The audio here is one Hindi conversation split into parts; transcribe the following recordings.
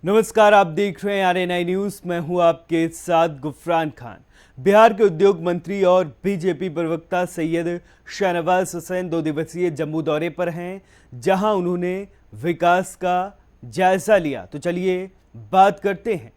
नमस्कार, आप देख रहे हैं आरएनआई न्यूज। मैं हूं आपके साथ गुफरान खान। बिहार के उद्योग मंत्री और बीजेपी प्रवक्ता सैयद शाहनवाज हुसैन 2 दिवसीय जम्मू दौरे पर हैं, जहां उन्होंने विकास का जायजा लिया। तो चलिए बात करते हैं।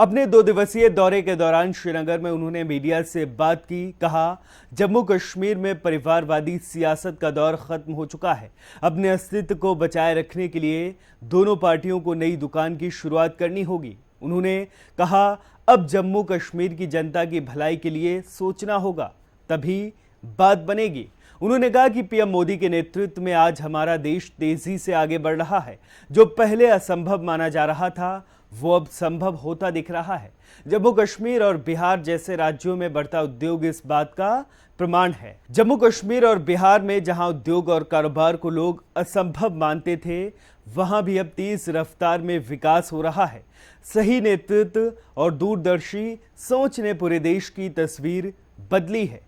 अपने 2 दिवसीय दौरे के दौरान श्रीनगर में उन्होंने मीडिया से बात की। कहा, जम्मू कश्मीर में परिवारवादी सियासत का दौर खत्म हो चुका है। अपने अस्तित्व को बचाए रखने के लिए दोनों पार्टियों को नई दुकान की शुरुआत करनी होगी। उन्होंने कहा, अब जम्मू कश्मीर की जनता की भलाई के लिए सोचना होगा, तभी बात बनेगी। उन्होंने कहा कि पीएम मोदी के नेतृत्व में आज हमारा देश तेजी से आगे बढ़ रहा है। जो पहले असंभव माना जा रहा था, वो अब संभव होता दिख रहा है। जम्मू कश्मीर और बिहार जैसे राज्यों में बढ़ता उद्योग इस बात का प्रमाण है। जम्मू कश्मीर और बिहार में जहां उद्योग और कारोबार को लोग असंभव मानते थे, वहां भी अब तेज रफ्तार में विकास हो रहा है। सही नेतृत्व और दूरदर्शी सोच ने पूरे देश की तस्वीर बदली है।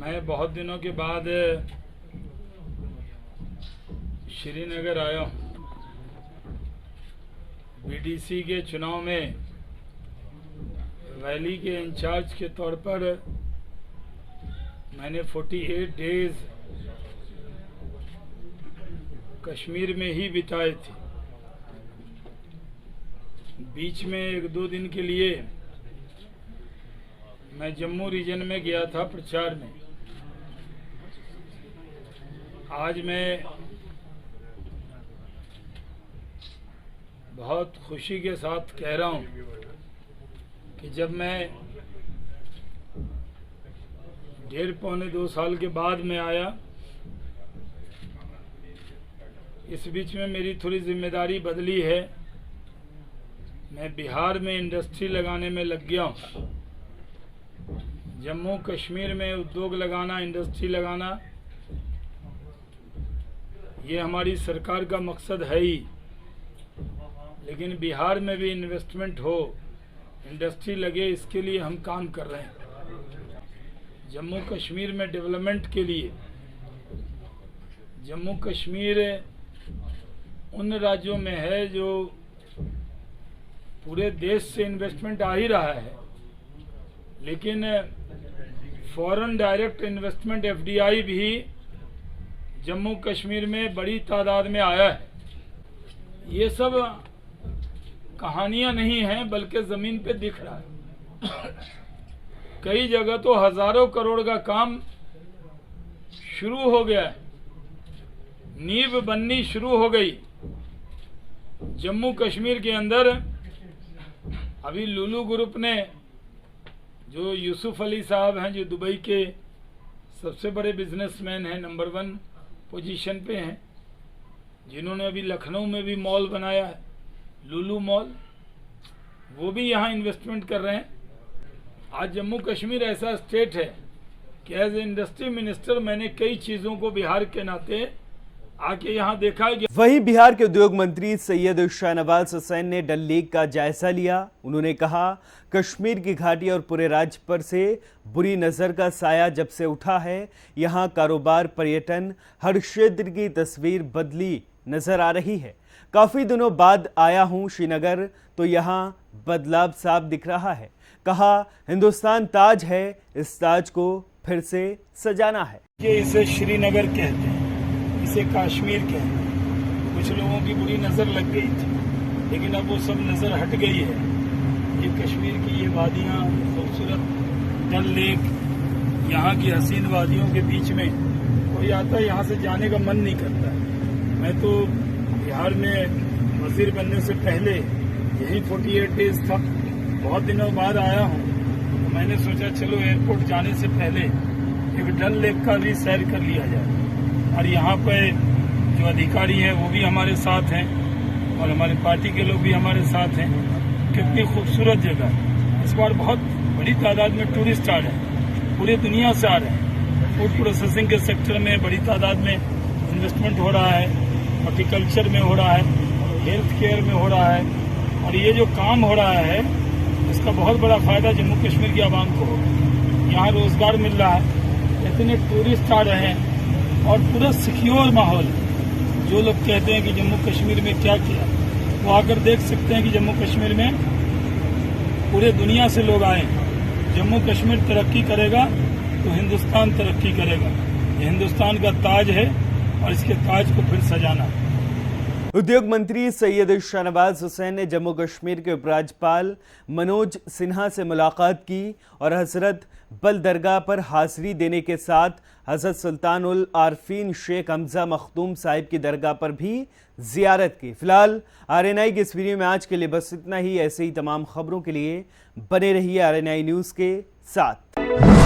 मैं बहुत दिनों के बाद श्रीनगर आया हूँ। बीडीसी के चुनाव में वैली के इंचार्ज के तौर पर मैंने 48 डेज कश्मीर में ही बिताए थे। बीच में 1-2 दिन के लिए मैं जम्मू रीजन में गया था प्रचार में। आज मैं बहुत खुशी के साथ कह रहा हूं कि जब मैं 1.5-2 साल के बाद में आया, इस बीच में मेरी थोड़ी जिम्मेदारी बदली है। मैं बिहार में इंडस्ट्री लगाने में लग गया हूं। जम्मू कश्मीर में उद्योग लगाना, इंडस्ट्री लगाना, ये हमारी सरकार का मकसद है ही। लेकिन बिहार में भी इन्वेस्टमेंट हो, इंडस्ट्री लगे, इसके लिए हम काम कर रहे हैं। जम्मू कश्मीर में डेवलपमेंट के लिए, जम्मू कश्मीर उन राज्यों में है जो पूरे देश से इन्वेस्टमेंट आ ही रहा है, लेकिन फॉरेन डायरेक्ट इन्वेस्टमेंट एफडीआई भी जम्मू कश्मीर में बड़ी तादाद में आया है। ये सब कहानियां नहीं हैं, बल्कि जमीन पे दिख रहा है। कई जगह तो हजारों करोड़ का काम शुरू हो गया है, नींव बननी शुरू हो गई। जम्मू कश्मीर के अंदर अभी लुलु ग्रुप ने, जो यूसुफ अली साहब हैं, जो दुबई के सबसे बड़े बिजनेसमैन हैं, नंबर 1 पोजीशन पे हैं, जिन्होंने अभी लखनऊ में भी मॉल बनाया है, लुलु मॉल, वो भी यहाँ इन्वेस्टमेंट कर रहे हैं। आज जम्मू कश्मीर ऐसा स्टेट है कि एज ए इंडस्ट्री मिनिस्टर मैंने कई चीजों को बिहार के नाते आके यहाँ देखा है। वहीं बिहार के उद्योग मंत्री सैयद शाहनवाज हुसैन ने डल लेक का जायजा लिया। उन्होंने कहा, कश्मीर की घाटी और पूरे राज्य पर से बुरी नजर का साया जब से उठा है, यहाँ कारोबार, पर्यटन, हर क्षेत्र की तस्वीर बदली नजर आ रही है। काफी दिनों बाद आया हूं श्रीनगर, तो यहाँ बदलाव साफ दिख रहा है। कहा, हिंदुस्तान ताज है, इस ताज को फिर से सजाना है। ये इसे श्रीनगर कहते हैं, इसे कश्मीर कहते हैं। कुछ लोगों की बुरी नजर लग गई थी, लेकिन अब वो सब नजर हट गई है। ये कश्मीर की ये वादियां, खूबसूरत डल लेक, यहाँ की हसीन वादियों के बीच में कोई आता है, यहाँ से जाने का मन नहीं करता है। मैं तो बिहार में वजीर बनने से पहले यही 48 डेज था। बहुत दिनों बाद आया हूँ, तो मैंने सोचा चलो एयरपोर्ट जाने से पहले एक डल लेक का भी सैर कर लिया जाए। और यहाँ पर जो अधिकारी हैं वो भी हमारे साथ हैं, और हमारे पार्टी के लोग भी हमारे साथ हैं। कितनी खूबसूरत जगह है। इस बार बहुत बड़ी तादाद में टूरिस्ट आ रहे हैं, पूरी दुनिया से आ रहे हैं। फूड प्रोसेसिंग के सेक्टर में बड़ी तादाद में इन्वेस्टमेंट हो रहा है, हॉर्टिकल्चर में हो रहा है, हेल्थ केयर में हो रहा है। और ये जो काम हो रहा है, इसका बहुत बड़ा फायदा जम्मू कश्मीर की आवाम को हो। यहाँ रोजगार मिल रहा है, इतने टूरिस्ट आ रहे हैं और पूरा सिक्योर माहौल। जो लोग कहते हैं कि जम्मू कश्मीर में क्या किया, वो आकर देख सकते हैं कि जम्मू कश्मीर में पूरे दुनिया से लोग आए। जम्मू कश्मीर तरक्की करेगा तो हिंदुस्तान तरक्की करेगा। ये हिंदुस्तान का ताज है और इसके ताज को फिर सजाना। उद्योग मंत्री सैयद शाहनवाज हुसैन ने जम्मू कश्मीर के उपराज्यपाल मनोज सिन्हा से मुलाकात की और हजरत बल दरगाह पर हाजिरी देने के साथ हजरत सुल्तान उल आरफीन शेख हमजा मखदूम साहिब की दरगाह पर भी जियारत की। फिलहाल RNI की इस वीडियो में आज के लिए बस इतना ही। ऐसे ही तमाम खबरों के लिए बने रहिए RNI न्यूज़ के साथ।